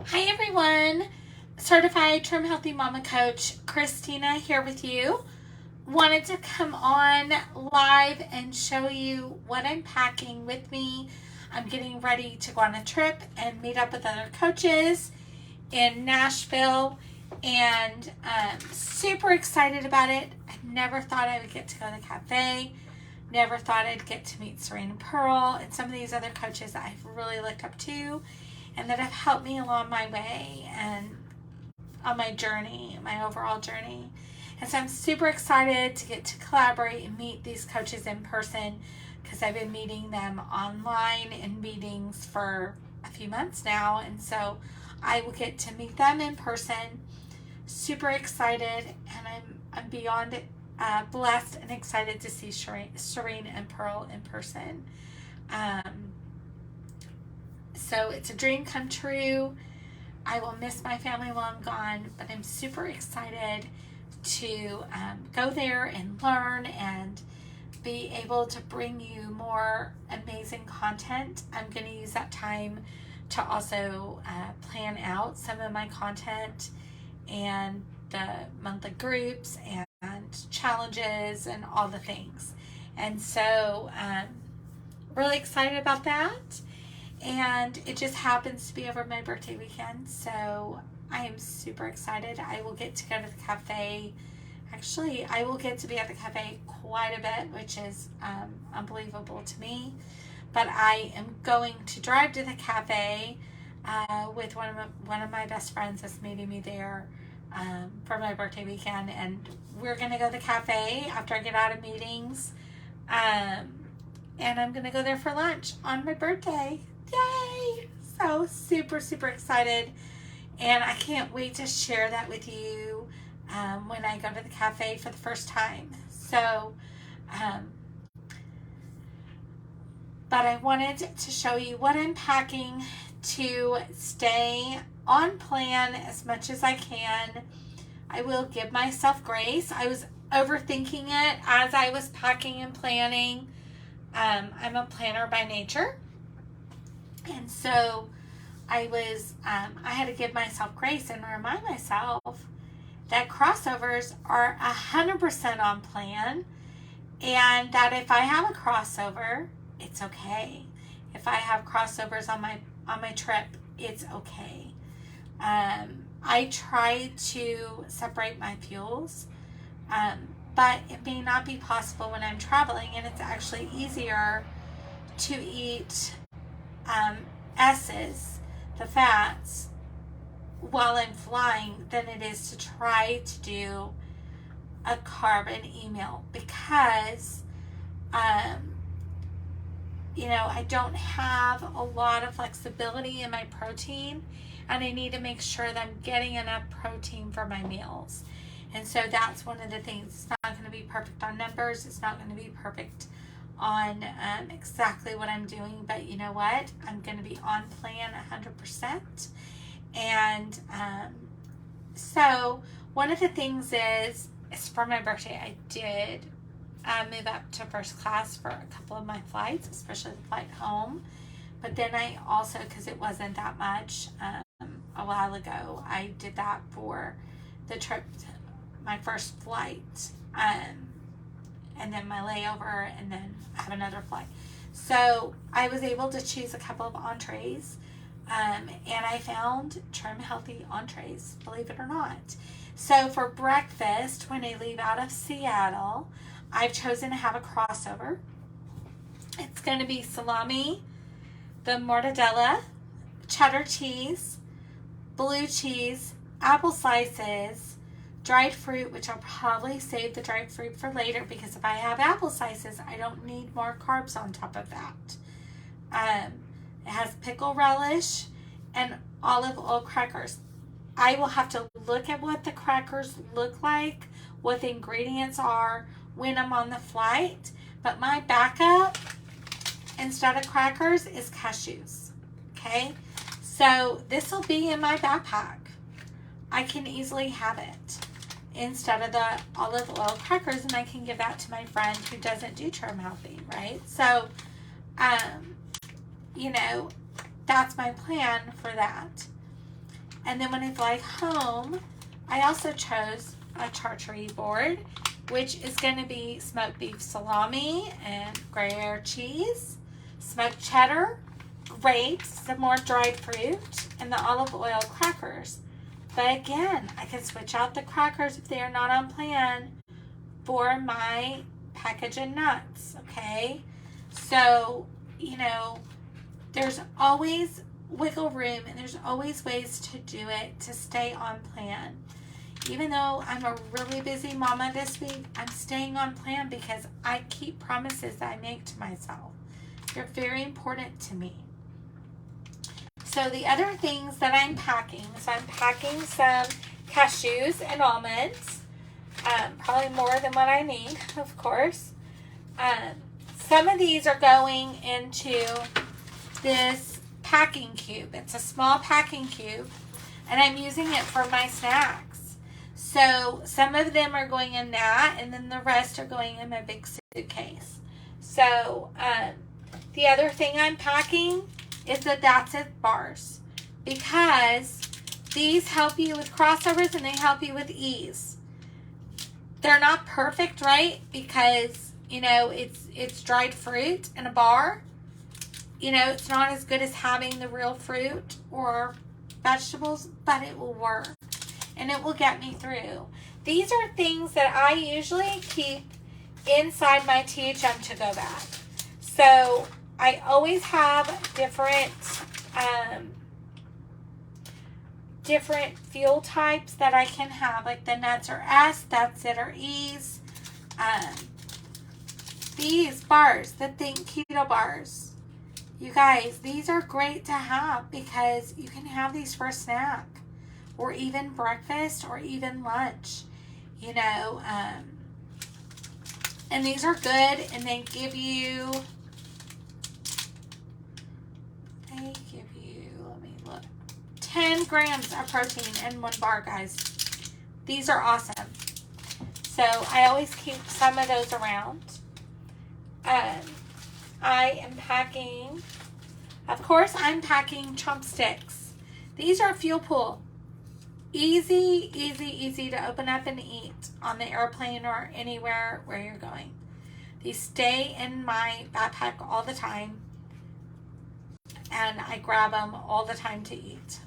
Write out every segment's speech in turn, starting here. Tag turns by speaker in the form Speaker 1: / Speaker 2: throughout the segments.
Speaker 1: Hi everyone, Certified Trim Healthy Mama Coach Christina here with you. Wanted to come on live and show you what I'm packing with me. I'm getting ready to go on a trip and meet up with other coaches in Nashville, and super excited about it. I never thought I would get to go to the cafe. Never thought I'd get to meet Serene Pearl and some of these other coaches that I've really looked up to and that have helped me along my way and on my journey, my overall journey. And so I'm super excited to get to collaborate and meet these coaches in person, because I've been meeting them online in meetings for a few months now. And so I will get to meet them in person. Super excited, and I'm beyond blessed and excited to see Serene and Pearl in person. So it's a dream come true. I will miss my family while I'm gone, but I'm super excited to go there and learn and be able to bring you more amazing content. I'm going to use that time to also plan out some of my content and the monthly groups and challenges and all the things. And so really excited about that. And it just happens to be over my birthday weekend, so I am super excited. I will get to go to the cafe. Actually, I will get to be at the cafe quite a bit, which is unbelievable to me. But I am going to drive to the cafe with one of my best friends that's meeting me there for my birthday weekend, and we're going to go to the cafe after I get out of meetings, and I'm going to go there for lunch on my birthday. Yay! So super excited, and I can't wait to share that with you when I go to the cafe for the first time. So but I wanted to show you what I'm packing to stay on plan as much as I can. I will give myself grace. I was overthinking it as I was packing and planning. I'm a planner by nature, and so I had to give myself grace and remind myself that crossovers are 100% on plan, and that if I have a crossover, it's okay. If I have crossovers on my trip, it's okay. I try to separate my fuels, but it may not be possible when I'm traveling, and it's actually easier to eat S's, the fats, while I'm flying than it is to try to do a carb and email, because I don't have a lot of flexibility in my protein, and I need to make sure that I'm getting enough protein for my meals. And so that's one of the things. It's not going to be perfect on numbers. It's not going to be perfect on exactly what I'm doing, but you know what? I'm going to be on plan 100%. And so one of the things is for my birthday, I did move up to first class for a couple of my flights, especially the flight home. But then I also, because it wasn't that much a while ago, I did that for the trip, my first flight, and then my layover, and then have another flight. So I was able to choose a couple of entrees, and I found trim healthy entrees, believe it or not. So for breakfast, when I leave out of Seattle, I've chosen to have a crossover. It's going to be salami, the mortadella, cheddar cheese, blue cheese, apple slices, dried fruit, which I'll probably save the dried fruit for later, because if I have apple slices, I don't need more carbs on top of that. It has pickle relish and olive oil crackers. I will have to look at what the crackers look like, what the ingredients are when I'm on the flight, but my backup instead of crackers is cashews. Okay, so this will be in my backpack. I can easily have it instead of the olive oil crackers, and I can give that to my friend who doesn't do trim healthy, right? So that's my plan for that. And then when I fly home, I also chose a charcuterie board, which is going to be smoked beef salami and Gruyere cheese, smoked cheddar, grapes, some more dried fruit, and the olive oil crackers. But again, I can switch out the crackers if they are not on plan for my package of nuts, okay? So, you know, there's always wiggle room and there's always ways to do it to stay on plan. Even though I'm a really busy mama this week, I'm staying on plan because I keep promises that I make to myself. They're very important to me. So the other things that I'm packing, so I'm packing some cashews and almonds, probably more than what I need, of course. Some of these are going into this packing cube. It's a small packing cube, and I'm using it for my snacks. So some of them are going in that, and then the rest are going in my big suitcase. So the other thing I'm packing is the That's It bars, because these help you with crossovers and they help you with ease. They're not perfect, right? Because, you know, it's dried fruit in a bar. You know, it's not as good as having the real fruit or vegetables, but it will work and it will get me through. These are things that I usually keep inside my THM to-go bag. So I always have different fuel types that I can have, like the nuts are S, That's It or E's. These bars, the Think Keto Bars, you guys, these are great to have because you can have these for a snack or even breakfast or even lunch, you know, and these are good, and they give you, let me look, 10 grams of protein in one bar, guys. These are awesome. So I always keep some of those around. I am packing, of course, I'm packing chopsticks. These are fuel pool. Easy, easy, easy to open up and eat on the airplane or anywhere where you're going. These stay in my backpack all the time, and I grab them all the time to eat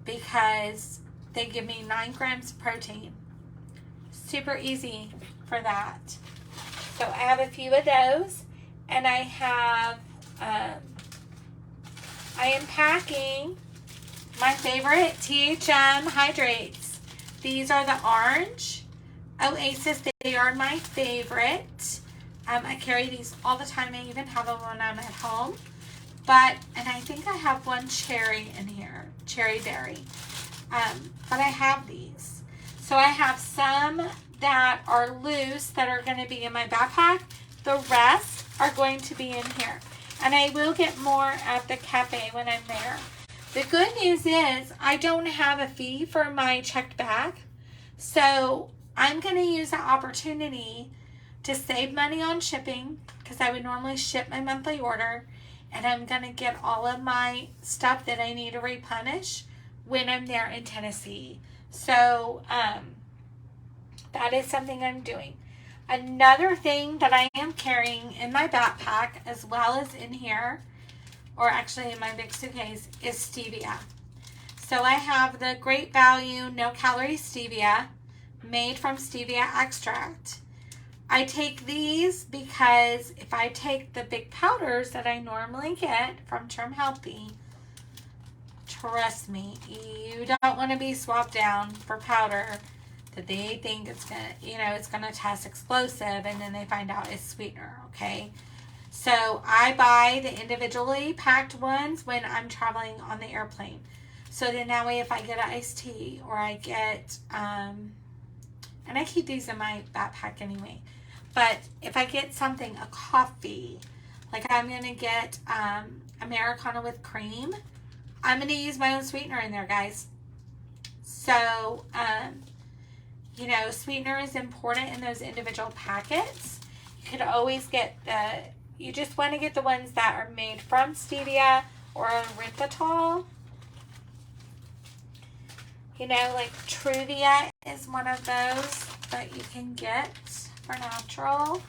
Speaker 1: because they give me 9 grams of protein. Super easy for that. So I have a few of those, and I have, I am packing my favorite THM Hydrates. These are the orange Oasis. They are my favorite. I carry these all the time. I even have them when I'm at home. And I think I have one cherry in here, cherry berry. But I have these. So I have some that are loose that are going to be in my backpack. The rest are going to be in here. And I will get more at the cafe when I'm there. The good news is I don't have a fee for my checked bag. So I'm going to use that opportunity to save money on shipping, because I would normally ship my monthly order. And I'm going to get all of my stuff that I need to replenish when I'm there in Tennessee. So that is something I'm doing. Another thing that I am carrying in my backpack, as well as in here, or actually in my big suitcase, is stevia. So I have the Great Value No Calorie Stevia, made from stevia extract. I take these because if I take the big powders that I normally get from Term Healthy, trust me, you don't want to be swapped down for powder that they think it's gonna, you know, it's gonna test explosive, and then they find out it's sweetener. Okay, so I buy the individually packed ones when I'm traveling on the airplane. So then that way, if I get an iced tea or I get, and I keep these in my backpack anyway. But if I get something, a coffee, like I'm going to get Americano with cream, I'm going to use my own sweetener in there, guys. So, you know, sweetener is important in those individual packets. You could always get you just want to get the ones that are made from stevia or erythritol. You know, like Truvia is one of those that you can get for natural.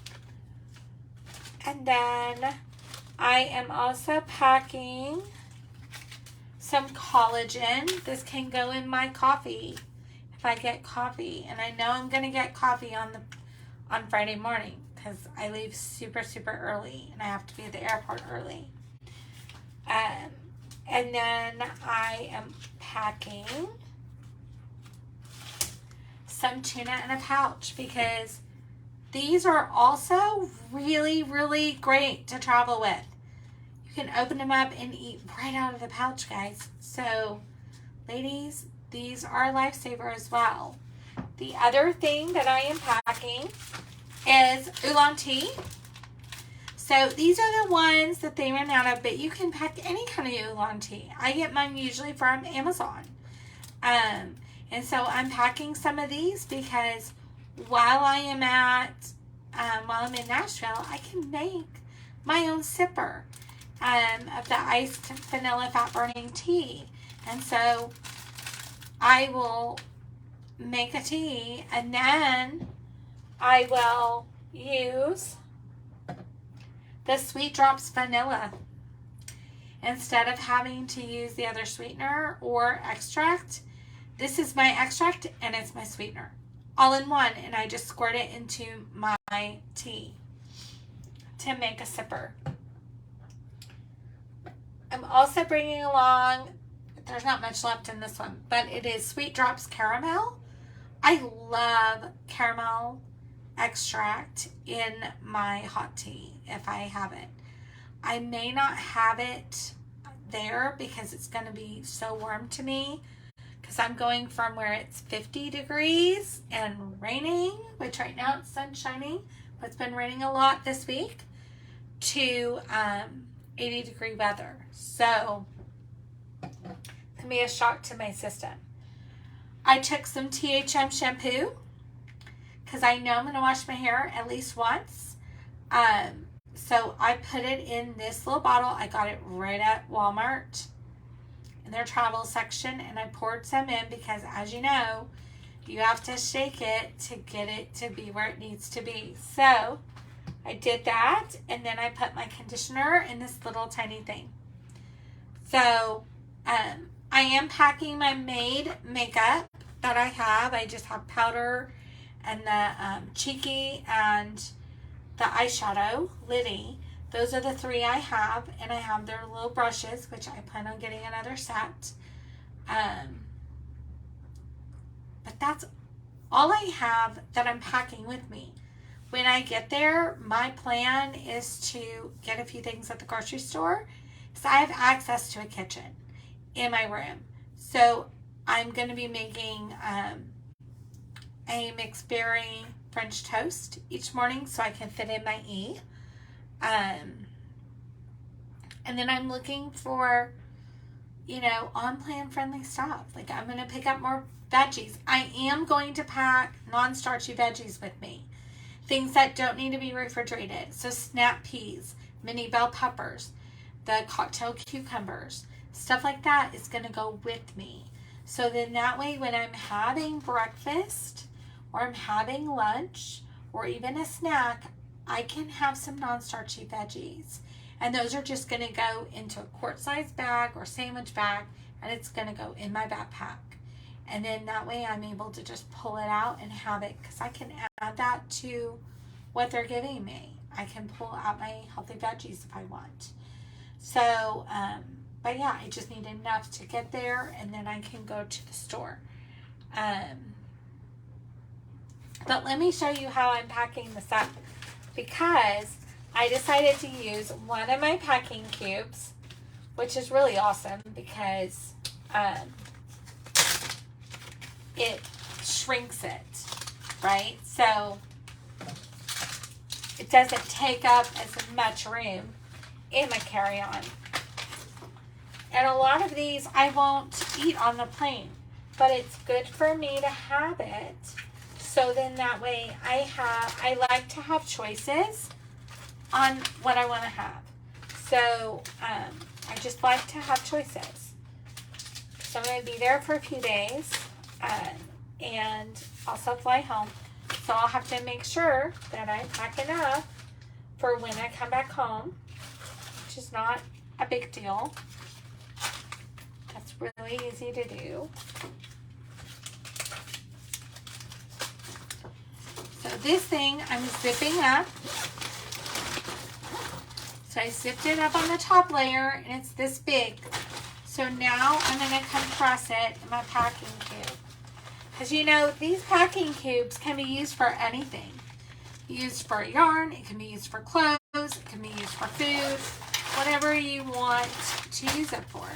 Speaker 1: And then I am also packing some collagen. This can go in my coffee if I get coffee. And I know I'm going to get coffee on Friday morning because I leave super, super early and I have to be at the airport early. And then I am packing some tuna in a pouch because these are also really, really great to travel with. You can open them up and eat right out of the pouch, guys. So, ladies, these are a lifesaver as well. The other thing that I am packing is oolong tea. So these are the ones that they ran out of, but you can pack any kind of oolong tea. I get mine usually from Amazon. And so I'm packing some of these because while I'm in Nashville, I can make my own sipper of the iced vanilla fat burning tea. And so I will make a tea and then I will use the Sweet Drops vanilla instead of having to use the other sweetener or extract. This is my extract and it's my sweetener all in one, and I just squirt it into my tea to make a sipper. I'm also bringing along, there's not much left in this one, but it is Sweet Drops caramel. I love caramel extract in my hot tea if I have it. I may not have it there because it's going to be so warm to me because I'm going from where it's 50 degrees and raining, which right now it's sun shining, but it's been raining a lot this week, to 80 degree weather. So it can be a shock to my system. I took some THM shampoo because I know I'm going to wash my hair at least once. So I put it in this little bottle. I got it right at Walmart in their travel section, and I poured some in because, as you know, you have to shake it to get it to be where it needs to be. So I did that, and then I put my conditioner in this little tiny thing. So I am packing my Made makeup that I have. I just have powder and the Cheeky and the eyeshadow, Liddy. Those are the three I have, and I have their little brushes, which I plan on getting another set. But that's all I have that I'm packing with me. When I get there, my plan is to get a few things at the grocery store because I have access to a kitchen in my room. So I'm going to be making a mixed berry French toast each morning so I can fit in my E. And then I'm looking for, on-plan friendly stuff. Like I'm going to pick up more veggies. I am going to pack non-starchy veggies with me. Things that don't need to be refrigerated. So snap peas, mini bell peppers, the cocktail cucumbers, stuff like that is going to go with me. So then that way when I'm having breakfast or I'm having lunch or even a snack, I can have some non-starchy veggies. And those are just going to go into a quart-sized bag or sandwich bag, and it's going to go in my backpack. And then that way I'm able to just pull it out and have it because I can add that to what they're giving me. I can pull out my healthy veggies if I want. So, but yeah, I just need enough to get there, and then I can go to the store. But let me show you how I'm packing this up, because I decided to use one of my packing cubes, which is really awesome because it shrinks it, right? So it doesn't take up as much room in my carry-on. And a lot of these I won't eat on the plane, but it's good for me to have it. So then that way I like to have choices on what I want to have. So I just like to have choices. So I'm going to be there for a few days. and also fly home. So I'll have to make sure that I pack enough for when I come back home, which is not a big deal. That's really easy to do. So this thing I'm zipping up. So I zipped it up on the top layer, and it's this big. So now I'm going to compress it in my packing cube. Because you know, these packing cubes can be used for anything. Used for yarn, it can be used for clothes, it can be used for food, whatever you want to use it for.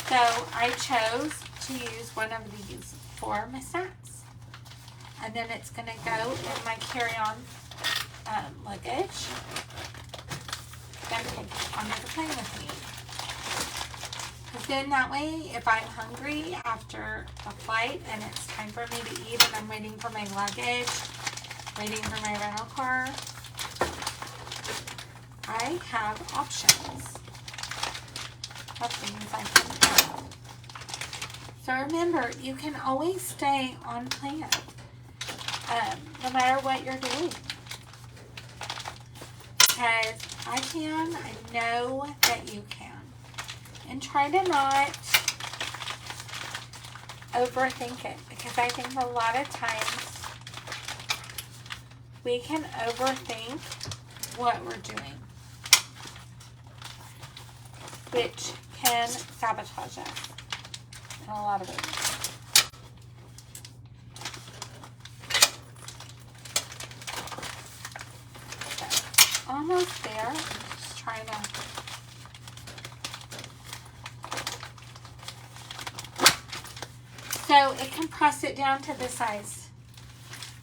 Speaker 1: So I chose to use one of these for my snacks. And then it's going to go in my carry-on luggage. Then take it onto the plane with me. Because then that way, if I'm hungry after a flight and it's time for me to eat and I'm waiting for my luggage, waiting for my rental car, I have options of things I can do. So remember, you can always stay on plan, no matter what you're doing. Because I can, I know that you can. And try to not overthink it, because I think a lot of times we can overthink what we're doing, which can sabotage us in a lot of ways. So, almost there. I'm just trying to. So it can press it down to this size.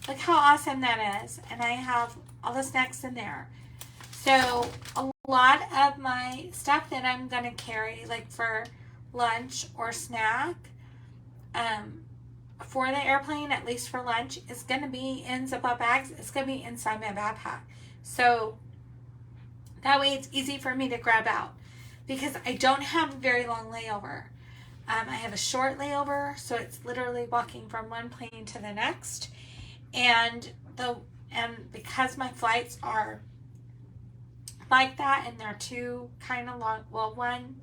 Speaker 1: Look how awesome that is. And I have all the snacks in there. So a lot of my stuff that I'm going to carry, like for lunch or snack, for the airplane, at least for lunch, is going to be in zip-up bags. It's going to be inside my backpack. So that way it's easy for me to grab out, because I don't have a very long layover. I have a short layover, so it's literally walking from one plane to the next. And because my flights are like that, and they're two kind of long, well, one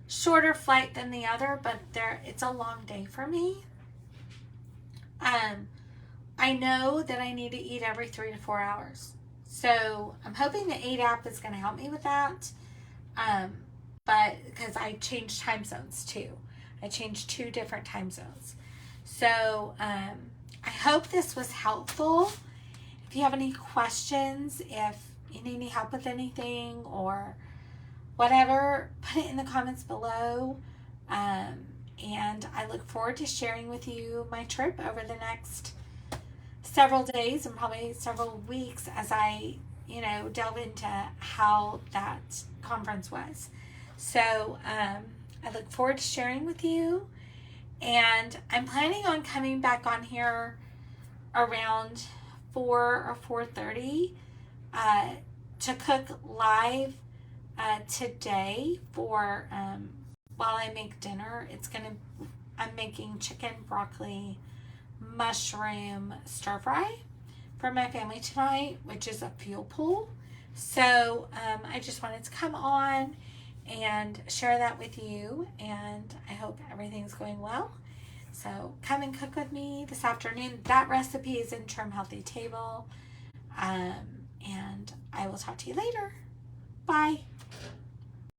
Speaker 1: shorter flight than the other, but it's a long day for me. I know that I need to eat every 3 to 4 hours. So I'm hoping the 8 app is going to help me with that. But because I changed time zones too. I changed 2 different time zones. So I hope this was helpful. If you have any questions, if you need any help with anything or whatever, put it in the comments below. And I look forward to sharing with you my trip over the next several days and probably several weeks as I, delve into how that conference was. So I look forward to sharing with you, and I'm planning on coming back on here around 4 or 4:30 to cook live today for while I make dinner. I'm making chicken, broccoli, mushroom stir fry for my family tonight, which is a fuel pool. So I just wanted to come on and share that with you, and I hope everything's going well. So come and cook with me this afternoon. That recipe is in Trim Healthy Table, and I will talk to you later. Bye.